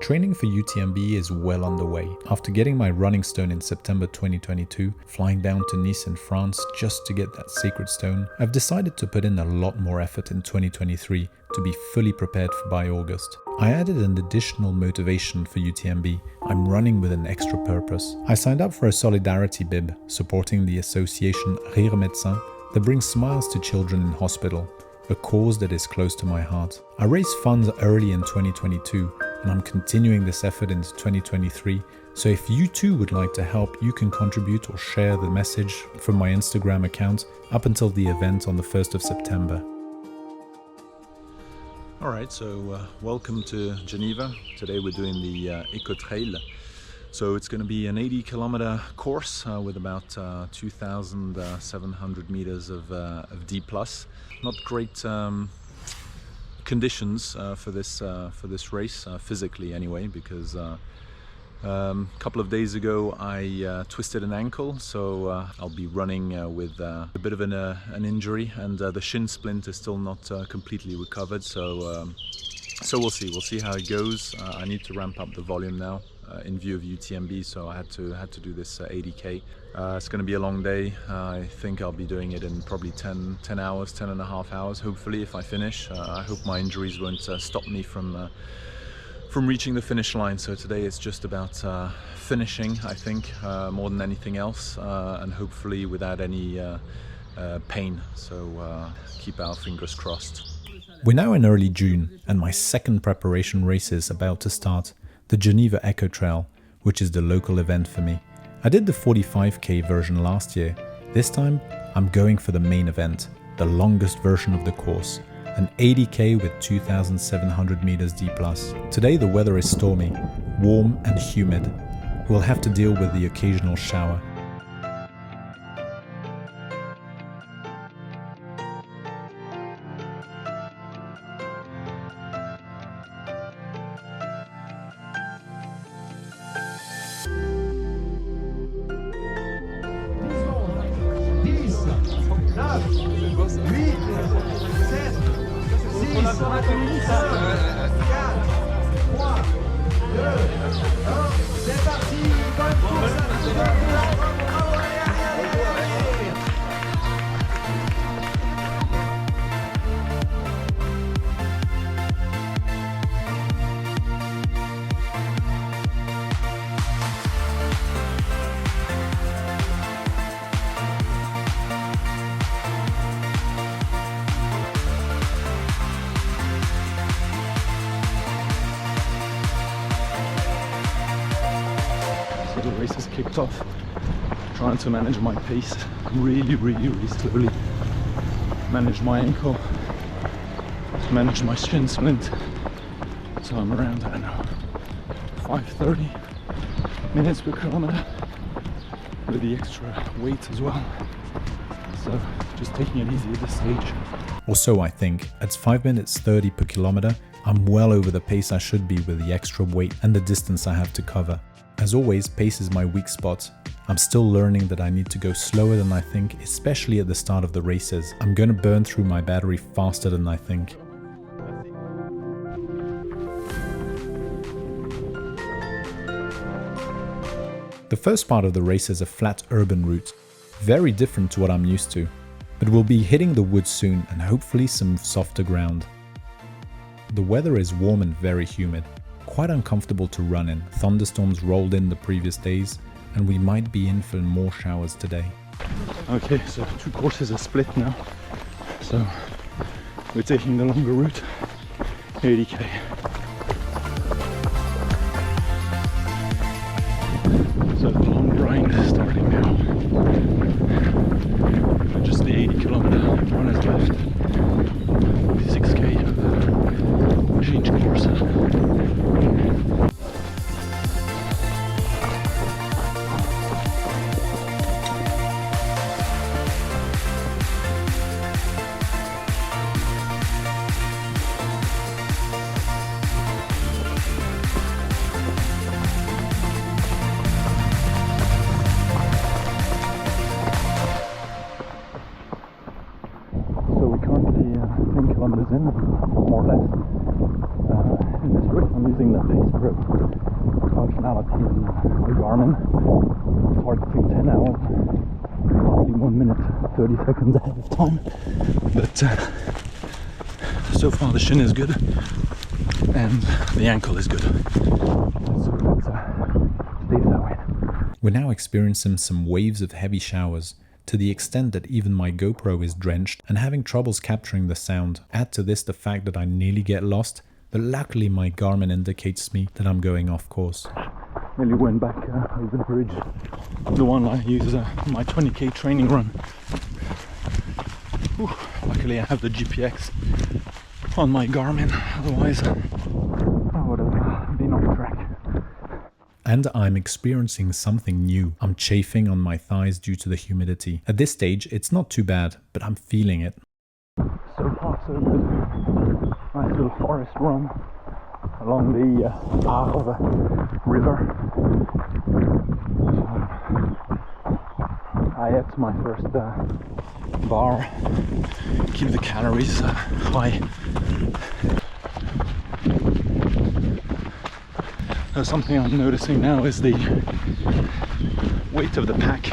Training for UTMB is well underway. After getting my running stone in September 2022, flying down to Nice in France just to get that sacred stone, I've decided to put in a lot more effort in 2023 to be fully prepared for by August. I added an additional motivation for UTMB. I'm running with an extra purpose. I signed up for a solidarity bib supporting the association Rire Médecin that brings smiles to children in hospital, a cause that is close to my heart. I raised funds early in 2022 and I'm continuing this effort into 2023. So if you too would like to help, you can contribute or share the message from my Instagram account up until the event on the 1st of September. Alright, so welcome to Geneva. Today we're doing the Eco Trail. So it's going to be an 80-kilometer course with about 2,700 meters of D+. Not great conditions for this race, physically anyway, because a couple of days ago I twisted an ankle, so I'll be running with a bit of an injury, and the shin splint is still not completely recovered. So we'll see how it goes. I need to ramp up the volume now in view of UTMB, so I had to do this 80k. It's going to be a long day. I think I'll be doing it in probably 10 hours, 10 and a half hours, hopefully, if I finish. I hope my injuries won't stop me from reaching the finish line. So today it's just about finishing, I think, more than anything else, and hopefully without any pain. So keep our fingers crossed. We're now in early June, and my second preparation race is about to start, the Geneva Eco Trail, which is the local event for me. I did the 45k version last year. This time, I'm going for the main event, the longest version of the course, an 80k with 2,700 meters D+. Today the weather is stormy, warm and humid. We'll have to deal with the occasional shower. The race has kicked off. Trying to manage my pace really slowly. Manage my ankle, manage my shin splint. So I'm around, I don't know, 5:30 minutes per kilometer with the extra weight as well. So just taking it easy at this stage. Also, I think at 5 minutes 30 per kilometer, I'm well over the pace I should be with the extra weight and the distance I have to cover. As always, pace is my weak spot. I'm still learning that I need to go slower than I think, especially at the start of the races. I'm going to burn through my battery faster than I think. The first part of the race is a flat urban route, very different to what I'm used to, but we'll be hitting the woods soon and hopefully some softer ground. The weather is warm and very humid. Quite uncomfortable to run in. Thunderstorms rolled in the previous days, and we might be in for more showers today. Okay, so two courses are split now. So we're taking the longer route, 80k. So the long grind is starting now. Just the 80-kilometer run is left. 6k of change course. 0 functionality in the Garmin, targeting 10 hours, probably 1 minute 30 seconds ahead of time. But so far the shin is good and the ankle is good. So let's stay that way. We're now experiencing some waves of heavy showers, to the extent that even my GoPro is drenched and having troubles capturing the sound. Add to this the fact that I nearly get lost, but luckily my Garmin indicates me that I'm going off course. Nearly went back over the bridge, the one I use my 20k training run. Whew, luckily I have the GPX on my Garmin, otherwise I would have been off track. And I'm experiencing something new. I'm chafing on my thighs due to the humidity. At this stage, it's not too bad, but I'm feeling it. So far, so good. Nice little forest run along the path of a river. I ate my first bar. Keep the calories high. Something I'm noticing now is the weight of the pack.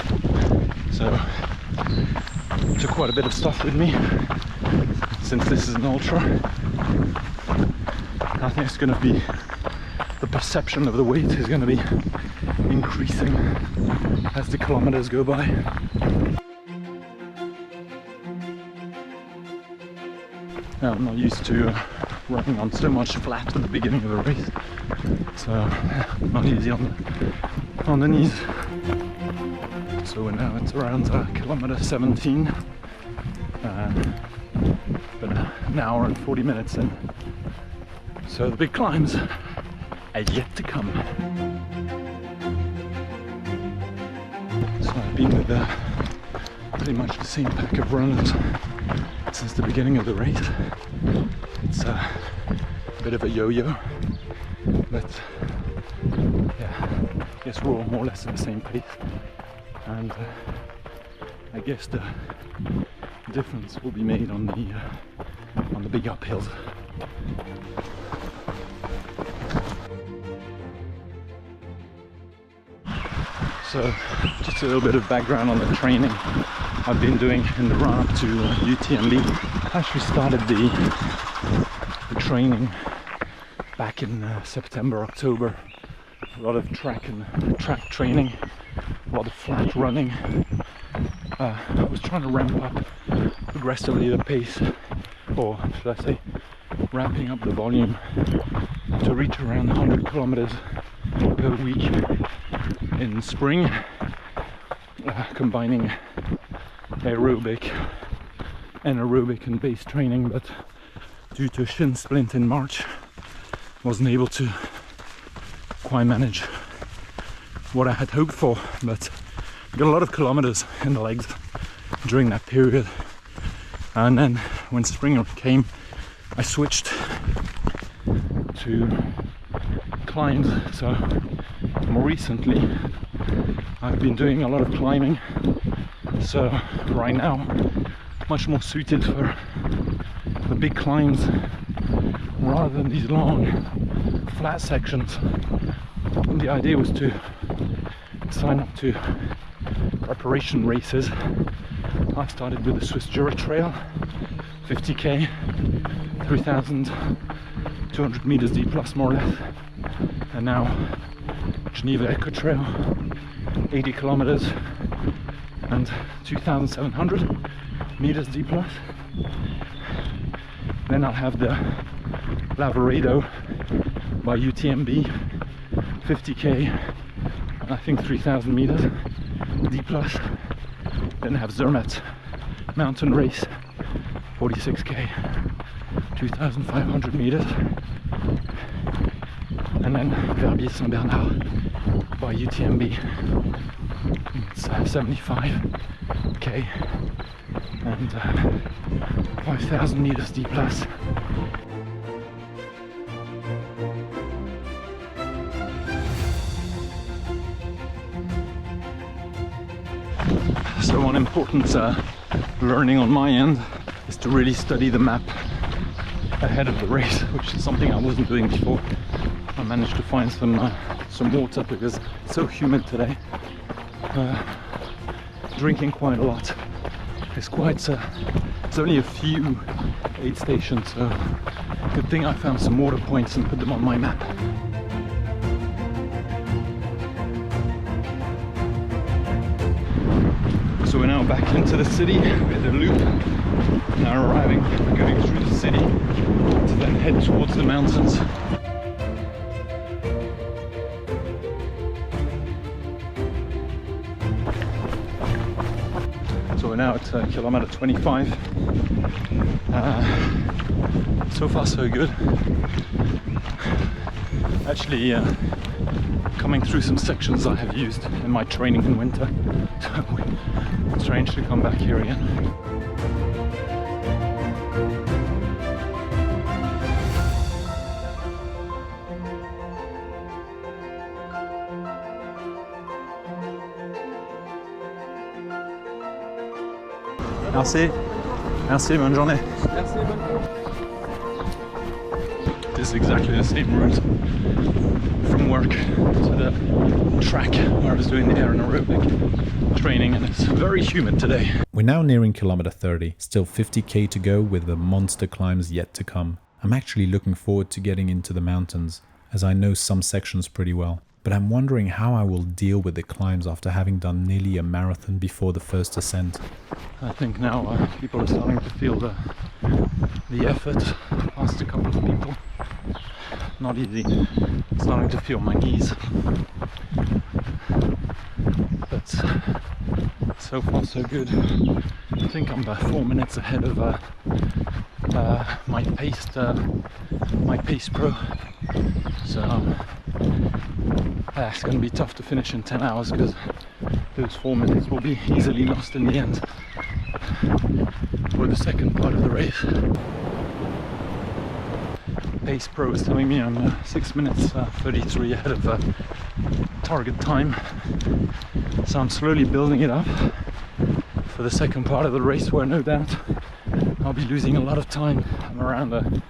So I took quite a bit of stuff with me since this is an ultra. I think it's going to be, the perception of the weight is going to be increasing as the kilometers go by. Now, I'm not used to running on so much flat at the beginning of a race, so not easy on the knees. So now it's around kilometer 17, but an hour and 40 minutes in. So the big climbs are yet to come. So I've been with pretty much the same pack of runners since the beginning of the race. It's a bit of a yo-yo, but yeah, I guess we're all more or less at the same pace, and I guess the difference will be made on the big uphills. So just a little bit of background on the training I've been doing in the run up to UTMB. I actually started the training back in September, October. A lot of track training, a lot of flat running. I was trying to ramp up progressively the pace, or should I say ramping up the volume to reach around 100 kilometers per week in spring, combining aerobic, anaerobic and base training, but due to a shin splint in March, wasn't able to quite manage what I had hoped for, but got a lot of kilometers in the legs during that period. And then when spring came, I switched to climbs. So more recently I've been doing a lot of climbing, so right now much more suited for the big climbs rather than these long flat sections. And the idea was to sign up to preparation races. I started with the Swiss Jura Trail, 50k, 3,200 meters D plus more or less, and now Geneva Eco Trail, 80 kilometers and 2,700 meters D plus. Then I'll have the Lavaredo by UTMB, 50k, I think 3,000 meters D plus. Then I have Zermatt mountain race, 46k, 2,500 meters. And then Verbier Saint-Bernard by UTMB, it's 75k and 5,000 meters D plus. So one important learning on my end is to really study the map ahead of the race, which is something I wasn't doing before. I'm managed to find some water because it's so humid today. Drinking quite a lot. It's only a few aid stations, so good thing I found some water points and put them on my map. So we're now back into the city with a loop. Now arriving, going through the city to then head towards the mountains. So we're now at kilometer 25. So far so good. Actually coming through some sections I have used in my training in winter. So strange to come back here again. Merci. Merci, bonne journée. Merci, bonne journée. This is exactly the same route from work to the track where I was doing the air and aerobic training, and it's very humid today. We're now nearing kilometer 30, still 50k to go with the monster climbs yet to come. I'm actually looking forward to getting into the mountains, as I know some sections pretty well. But I'm wondering how I will deal with the climbs after having done nearly a marathon before the first ascent. I think now people are starting to feel the effort. Past a couple of people. Not easy. Starting to feel my knees. But so far so good. I think I'm about 4 minutes ahead of my pace pro. So it's going to be tough to finish in 10 hours because those 4 minutes will be easily lost in the end for the second part of the race. Pace Pro is telling me I'm 6 minutes 33 ahead of target time, so I'm slowly building it up for the second part of the race, where no doubt I'll be losing a lot of time. I'm around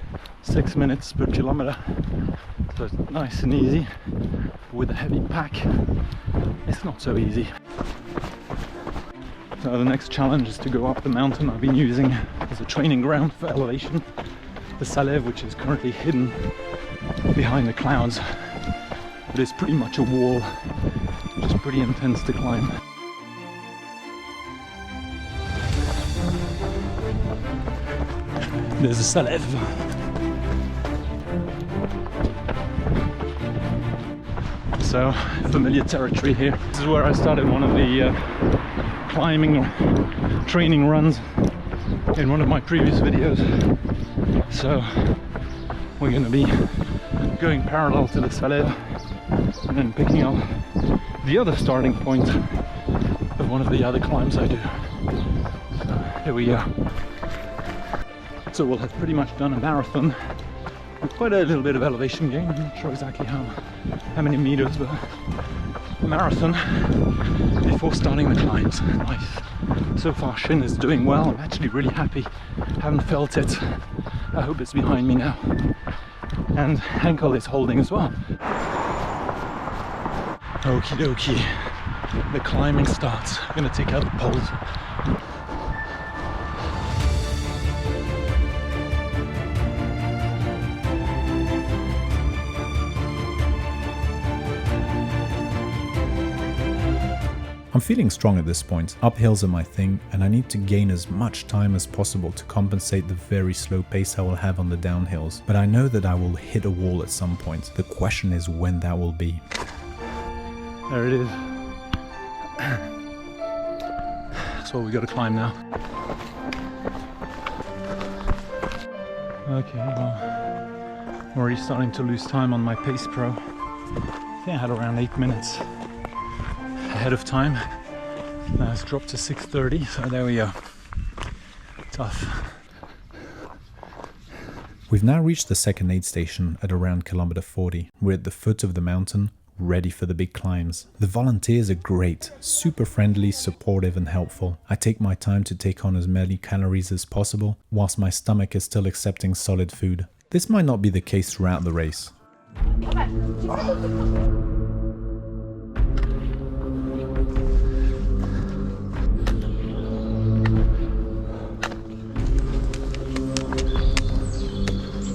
6 minutes per kilometer, so it's nice and easy. With a heavy pack, it's not so easy. So the next challenge is to go up the mountain I've been using as a training ground for elevation, the Salève, which is currently hidden behind the clouds. But it's pretty much a wall, which is pretty intense to climb. There's the Salève. So, familiar territory here. This is where I started one of the climbing or training runs in one of my previous videos. So we're going to be going parallel to the Salève and then picking up the other starting point of one of the other climbs I do. So here we go. So we'll have pretty much done a marathon with quite a little bit of elevation gain. I'm not sure exactly how many meters, but a marathon before starting the climbs. Nice. So far shin is doing well. I'm actually really happy. Haven't felt it. I hope it's behind me now. And ankle is holding as well. Okie dokie. The climbing starts. I'm gonna take out the poles. I'm feeling strong at this point. Uphills are my thing, and I need to gain as much time as possible to compensate the very slow pace I will have on the downhills. But I know that I will hit a wall at some point. The question is when that will be. There it is. That's what we got to climb now. Okay, well, I'm already starting to lose time on my Pace Pro. I think I had around 8 minutes ahead of time. Now it's dropped to 6:30, so there we go. Tough. We've now reached the second aid station at around kilometer 40. We're at the foot of the mountain, ready for the big climbs. The volunteers are great, super friendly, supportive and helpful. I take my time to take on as many calories as possible, whilst my stomach is still accepting solid food. This might not be the case throughout the race.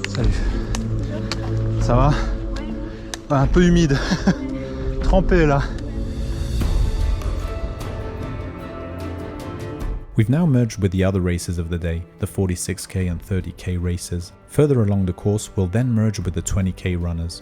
Salut. Ça va? Un peu humide. Trempé là. We've now merged with the other races of the day, the 46k and 30k races. Further along the course, we'll then merge with the 20k runners.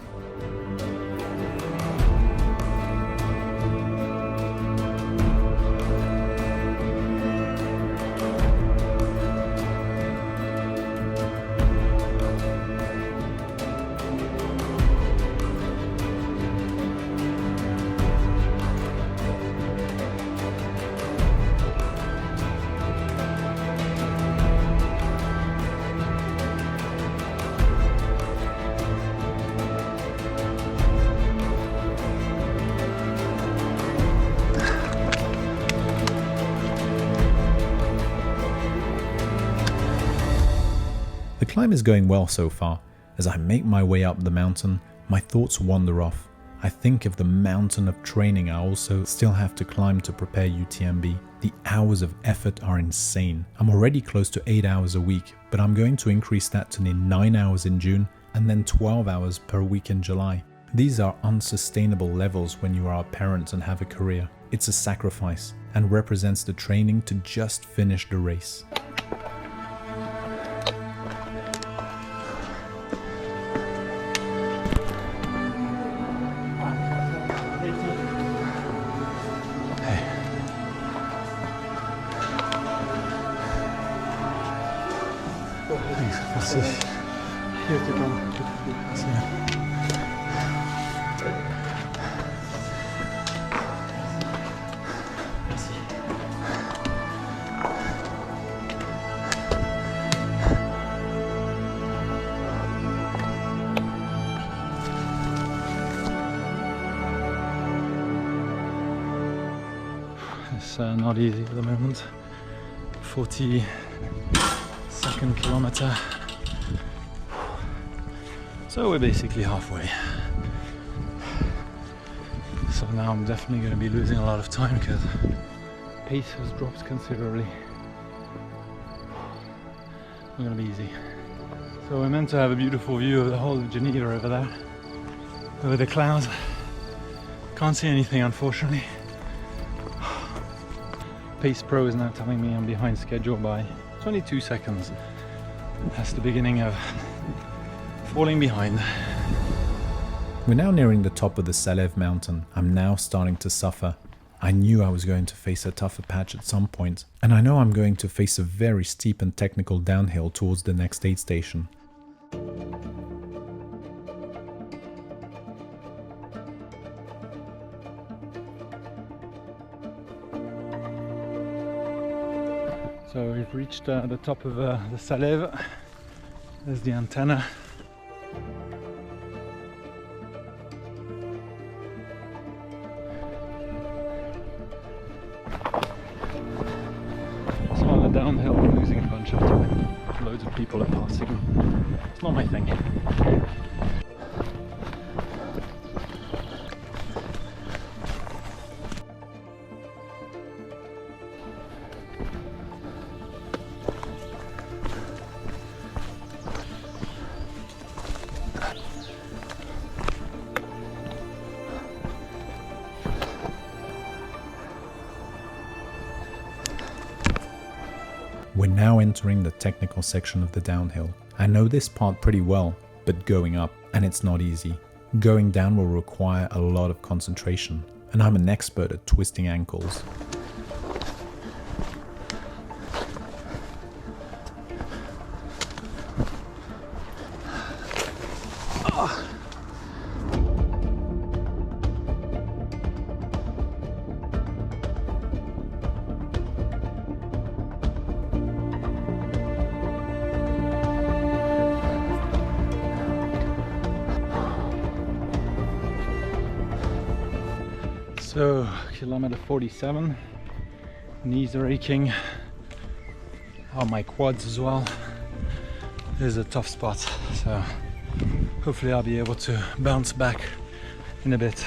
The climb is going well so far. As I make my way up the mountain, my thoughts wander off. I think of the mountain of training I also still have to climb to prepare UTMB. The hours of effort are insane. I'm already close to 8 hours a week, but I'm going to increase that to near 9 hours in June and then 12 hours per week in July. These are unsustainable levels when you are a parent and have a career. It's a sacrifice and represents the training to just finish the race. Merci. Merci. It's not easy at the moment. 42nd kilometer. So we're basically halfway. So now I'm definitely going to be losing a lot of time because pace has dropped considerably. It's not going to be easy. So we're meant to have a beautiful view of the whole of Geneva over there, over the clouds. Can't see anything, unfortunately. Pace Pro is now telling me I'm behind schedule by 22 seconds. That's the beginning of falling behind. We're now nearing the top of the Salev mountain. I'm now starting to suffer. I knew I was going to face a tougher patch at some point, and I know I'm going to face a very steep and technical downhill towards the next aid station. So we've reached the top of the Salev. There's the antenna. So on the downhill I'm losing a bunch of time. Loads of people are passing. It's not my thing. We're now entering the technical section of the downhill. I know this part pretty well, but going up, and it's not easy. Going down will require a lot of concentration, and I'm an expert at twisting ankles. So, kilometer 47, knees are aching, my quads as well. This is a tough spot, so Hopefully I'll be able to bounce back in a bit.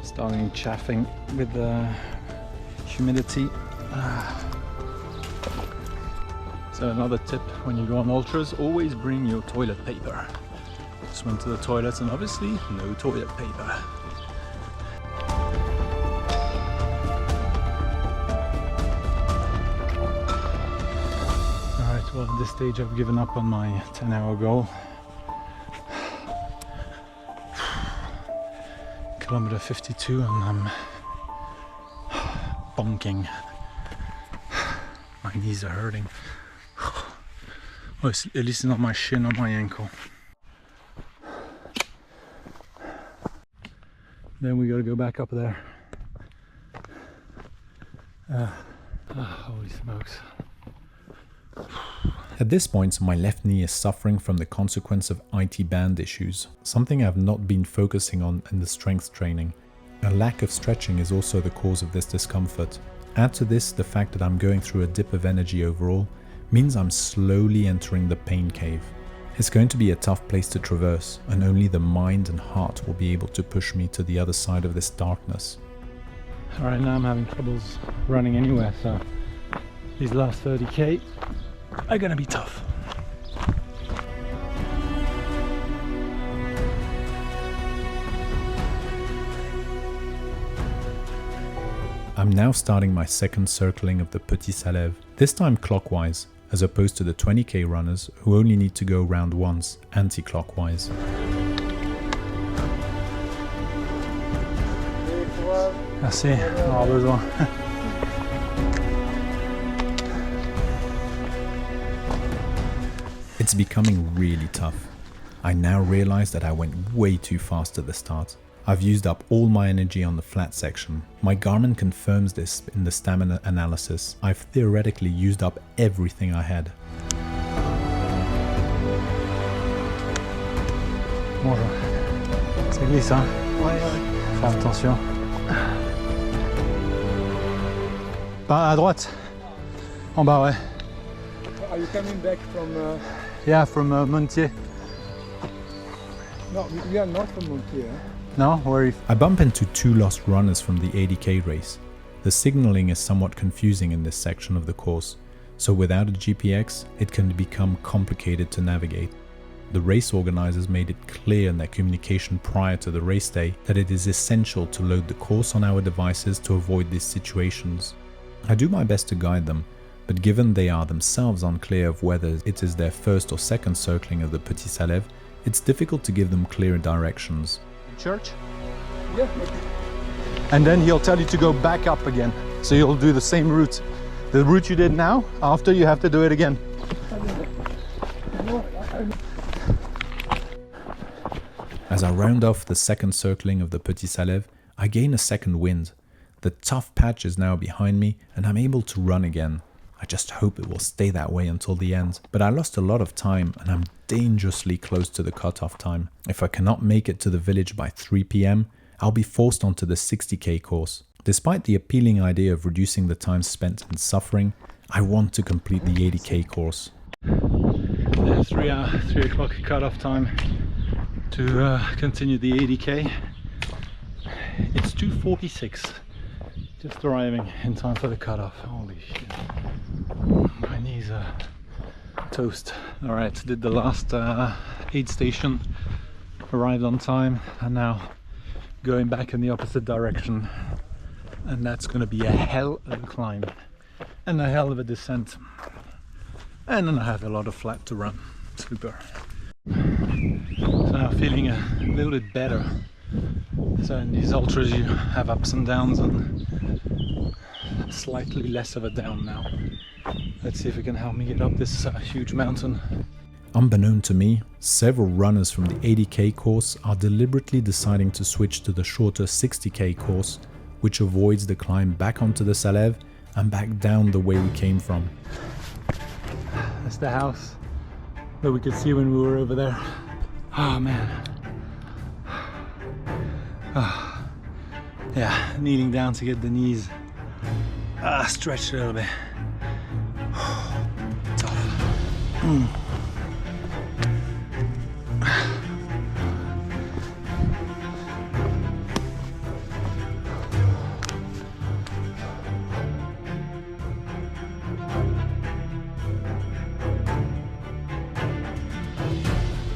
Starting chaffing with the humidity. So another tip when you go on ultras, always bring your toilet paper. Just went to the toilets and obviously no toilet paper. Alright, well at this stage I've given up on my 10-hour goal. Kilometer 52 and I'm bonking. My knees are hurting. Well, at least not my shin or my ankle. Then we gotta go back up there. Holy smokes. At this point, my left knee is suffering from the consequence of IT band issues, something I've not been focusing on in the strength training. A lack of stretching is also the cause of this discomfort. Add to this the fact that I'm going through a dip of energy overall, means I'm slowly entering the pain cave. It's going to be a tough place to traverse, and only the mind and heart will be able to push me to the other side of this darkness. Alright, now I'm having troubles running anywhere, so these last 30k are gonna be tough. I'm now starting my second circling of the Petit Salève, this time clockwise, as opposed to the 20k runners who only need to go round once, anti-clockwise. Merci, on aura besoin. It's becoming really tough. I now realize that I went way too fast at the start. I've used up all my energy on the flat section. My Garmin confirms this in the stamina analysis. I've theoretically used up everything I had. Bonjour. Ça glisse, hein? Ouais, ouais. Faire attention. Pas à droite. En bas, ouais. Are you coming back from... Yeah, from Montier. No, we are not from Montier. No? Where are you? I bump into two lost runners from the 80k race. The signaling is somewhat confusing in this section of the course, so without a GPX, it can become complicated to navigate. The race organizers made it clear in their communication prior to the race day that it is essential to load the course on our devices to avoid these situations. I do my best to guide them, but given they are themselves unclear of whether it is their first or second circling of the Petit Salève, it's difficult to give them clear directions. Church? Yeah. And then he'll tell you to go back up again. So you'll do the same route. The route you did now, after you have to do it again. As I round off the second circling of the Petit Salève, I gain a second wind. The tough patch is now behind me and I'm able to run again. I just hope it will stay that way until the end. But I lost a lot of time and I'm dangerously close to the cutoff time. If I cannot make it to the village by 3 PM, I'll be forced onto the 60k course. Despite the appealing idea of reducing the time spent in suffering, I want to complete the 80k course. Yeah, 3 o'clock cutoff time to continue the 80k. It's 2:46. Just arriving in time for the cutoff. Holy shit. My knees are toast. Alright, did the last aid station. Arrived on time and now going back in the opposite direction. And that's going to be a hell of a climb. And a hell of a descent. And then I have a lot of flat to run. Super. So now feeling a little bit better. So in these ultras you have ups and downs and slightly less of a down now. Let's see if it can help me get up this huge mountain. Unbeknown to me, several runners from the 80k course are deliberately deciding to switch to the shorter 60k course, which avoids the climb back onto the Salève and back down the way we came from. That's the house that we could see when we were over there. Oh man. Yeah, kneeling down to get the knees stretched a little bit. Tough.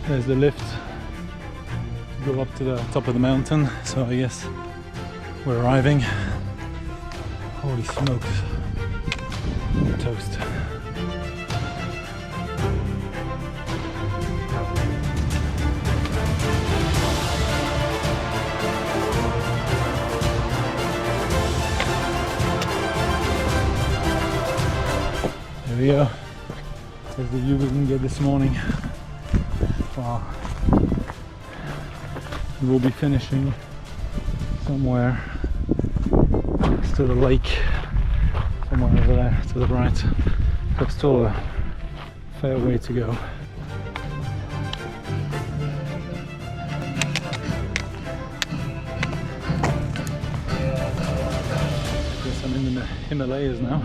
There's the lift to go up to the top of the mountain, so I guess we're arriving. Holy smokes, toast. There we go. There's the view we didn't get this morning. Wow. We'll be finishing somewhere next to the lake, somewhere over there to the right. But still a fair way to go. Guess I'm in the Himalayas now.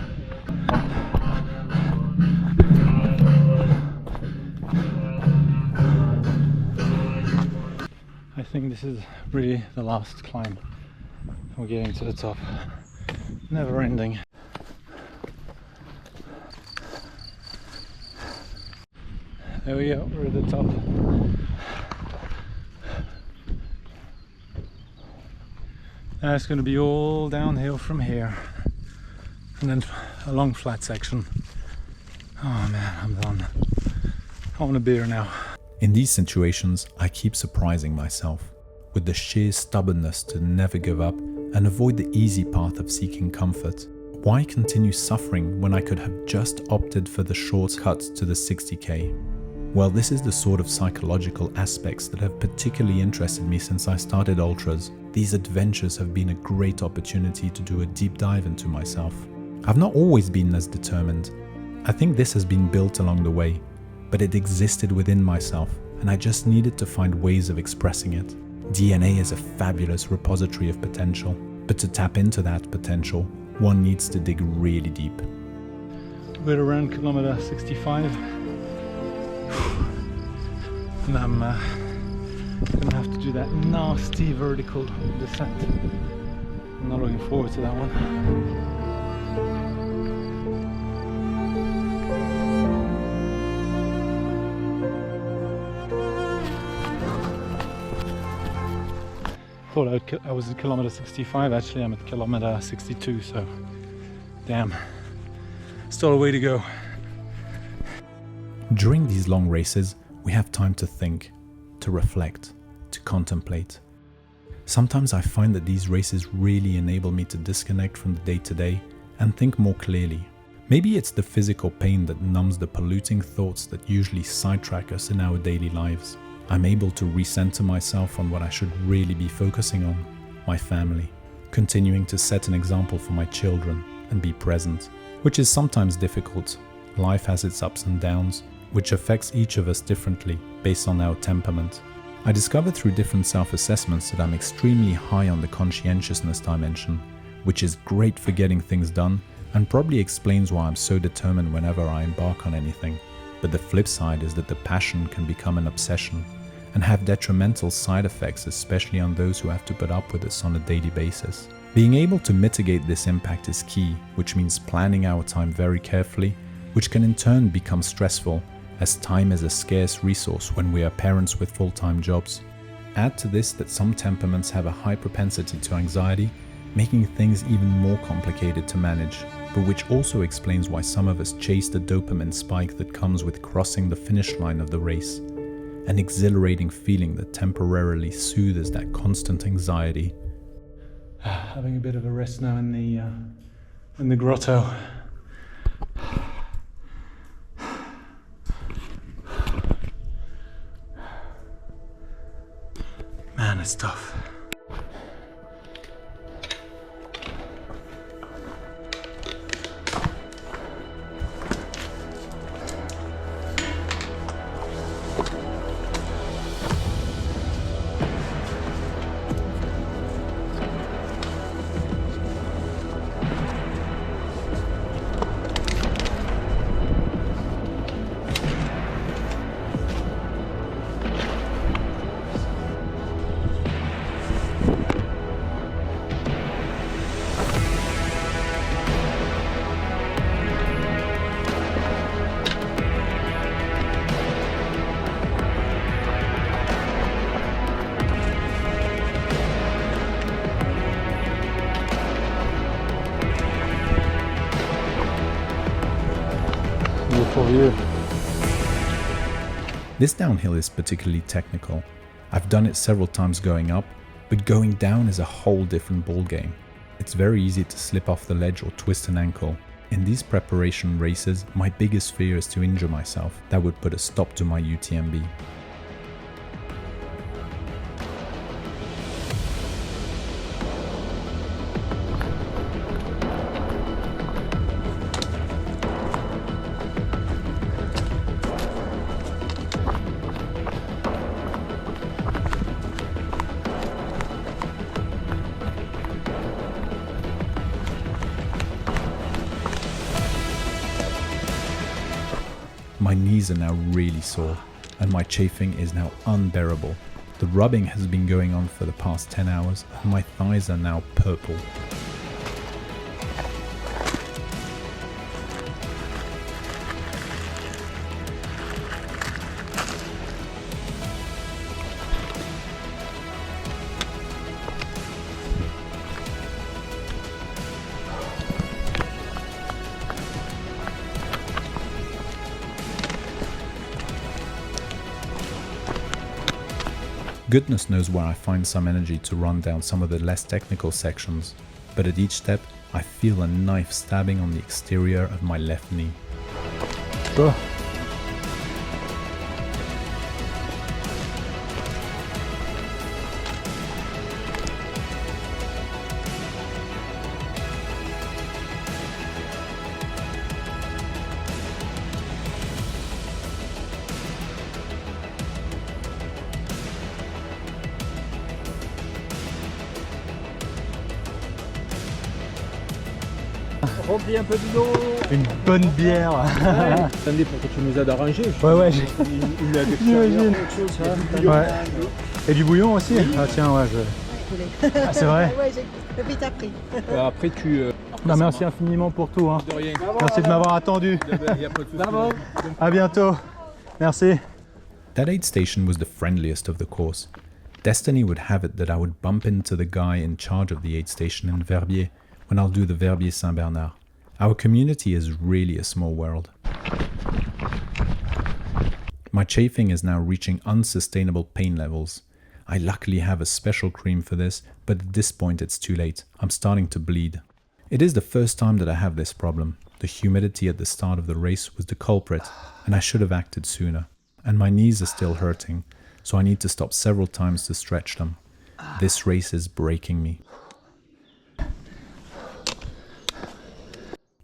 I think this is really the last climb. We're getting to the top. Never ending. There we go, we're at the top. Now it's going to be all downhill from here. And then a long flat section. Oh man, I'm done. I want a beer now. In these situations, I keep surprising myself with the sheer stubbornness to never give up and avoid the easy path of seeking comfort. Why continue suffering when I could have just opted for the shortcut to the 60k? Well, this is the sort of psychological aspects that have particularly interested me since I started ultras. These adventures have been a great opportunity to do a deep dive into myself. I've not always been as determined. I think this has been built along the way, but it existed within myself and I just needed to find ways of expressing it. DNA is a fabulous repository of potential, but to tap into that potential, one needs to dig really deep. We're around kilometer 65 and I'm gonna have to do that nasty vertical descent. I'm not looking forward to that one. Thought I was at kilometer 65, actually I'm at kilometer 62, so damn, still a way to go. During these long races, we have time to think, to reflect, to contemplate. Sometimes I find that these races really enable me to disconnect from the day-to-day and think more clearly. Maybe it's the physical pain that numbs the polluting thoughts that usually sidetrack us in our daily lives. I'm able to recenter myself on what I should really be focusing on, my family, continuing to set an example for my children and be present, which is sometimes difficult. Life has its ups and downs, which affects each of us differently based on our temperament. I discovered through different self-assessments that I'm extremely high on the conscientiousness dimension, which is great for getting things done and probably explains why I'm so determined whenever I embark on anything. But the flip side is that the passion can become an obsession and have detrimental side effects, especially on those who have to put up with us on a daily basis. Being able to mitigate this impact is key, which means planning our time very carefully, which can in turn become stressful, as time is a scarce resource when we are parents with full-time jobs. Add to this that some temperaments have a high propensity to anxiety, making things even more complicated to manage, but which also explains why some of us chase the dopamine spike that comes with crossing the finish line of the race. An exhilarating feeling that temporarily soothes that constant anxiety. Having a bit of a rest now in the grotto. Man, it's tough. beautiful view. This downhill is particularly technical. I've done it several times going up, but going down is a whole different ballgame. It's very easy to slip off the ledge or twist an ankle. In these preparation races, my biggest fear is to injure myself. That would put a stop to my UTMB. My knees are now really sore, and my chafing is now unbearable. The rubbing has been going on for the past 10 hours, and my thighs are now purple. Goodness knows where I find some energy to run down some of the less technical sections, but at each step I feel a knife stabbing on the exterior of my left knee. Sure. Remplis un peu de l'eau. Une bonne bière. Attendez pour que tu nous aides à ranger. Ouais, ouais, Une à j'imagine. quelque chose, ça. Ouais. Et du bouillon aussi. Ah tiens, ouais. Ah, c'est vrai. Ouais, j'ai vite appris. Après tu... Bah, merci infiniment pour tout. Hein. De rien. Merci de m'avoir attendu. Il y a pas de souci. À bientôt. Merci. That aid station was the friendliest of the course. Destiny would have it that I would bump into the guy in charge of the aid station in Verbier when I'll do the Verbier Saint-Bernard. Our community is really a small world. My chafing is now reaching unsustainable pain levels. I luckily have a special cream for this, but at this point it's too late. I'm starting to bleed. It is the first time that I have this problem. The humidity at the start of the race was the culprit, and I should have acted sooner. And my knees are still hurting, so I need to stop several times to stretch them. This race is breaking me.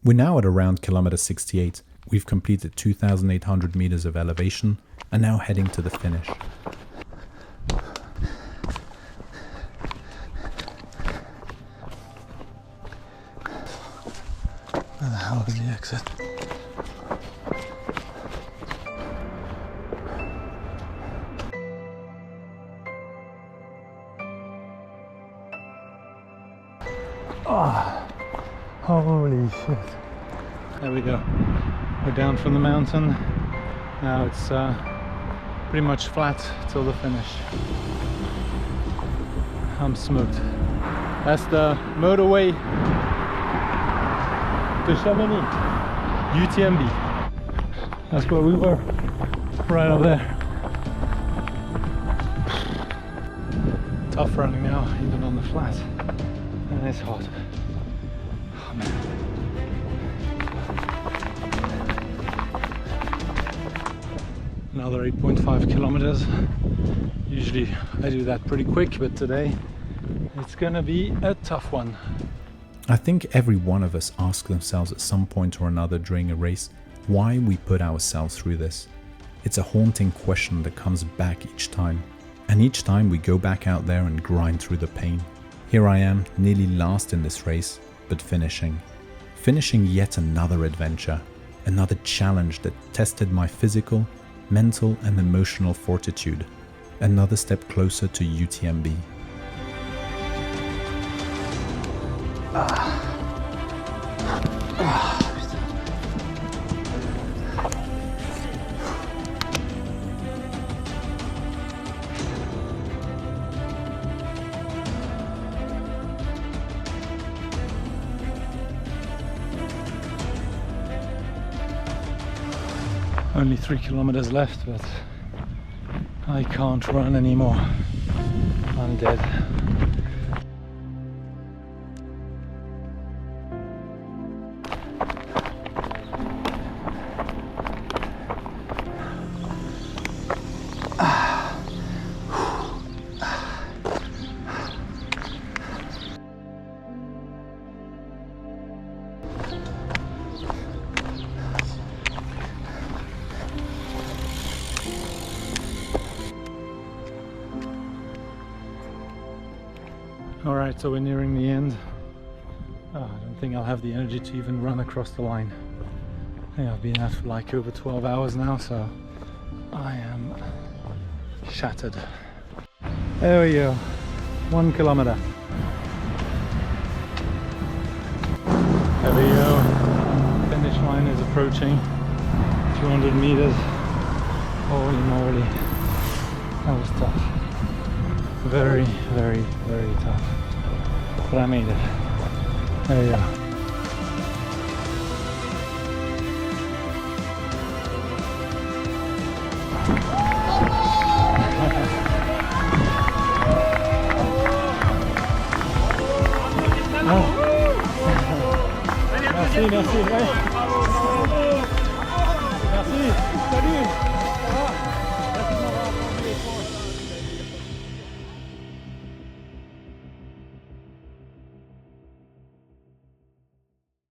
We're now at around kilometer 68. We've completed 2,800 meters of elevation and now heading to the finish. Where the hell is the exit? Oh, holy shit. There we go. We're down from the mountain. Now it's pretty much flat till the finish. I'm smoked. That's the motorway to Chamonix, UTMB. That's where we were, right up there. Tough running now, even on the flat. And it's hot. Oh man. Another 8.5 kilometers. Usually I do that pretty quick, but today it's gonna be a tough one. I think every one of us asks themselves at some point or another during a race why we put ourselves through this. It's a haunting question that comes back each time. And each time we go back out there and grind through the pain. Here I am, nearly last in this race, but finishing. Finishing yet another adventure, another challenge that tested my physical, mental and emotional fortitude. Another step closer to UTMB. Only 3 kilometers left, but I can't run anymore. I'm dead. Alright, so we're nearing the end. I don't think I'll have the energy to even run across the line. I think I've been out for like over 12 hours now, so I am shattered. There we go, 1 kilometer. There we go, finish line is approaching, 200 meters. Holy moly, that was tough. Very, very, very tough. But I made it. There you go. Oh. Merci, merci.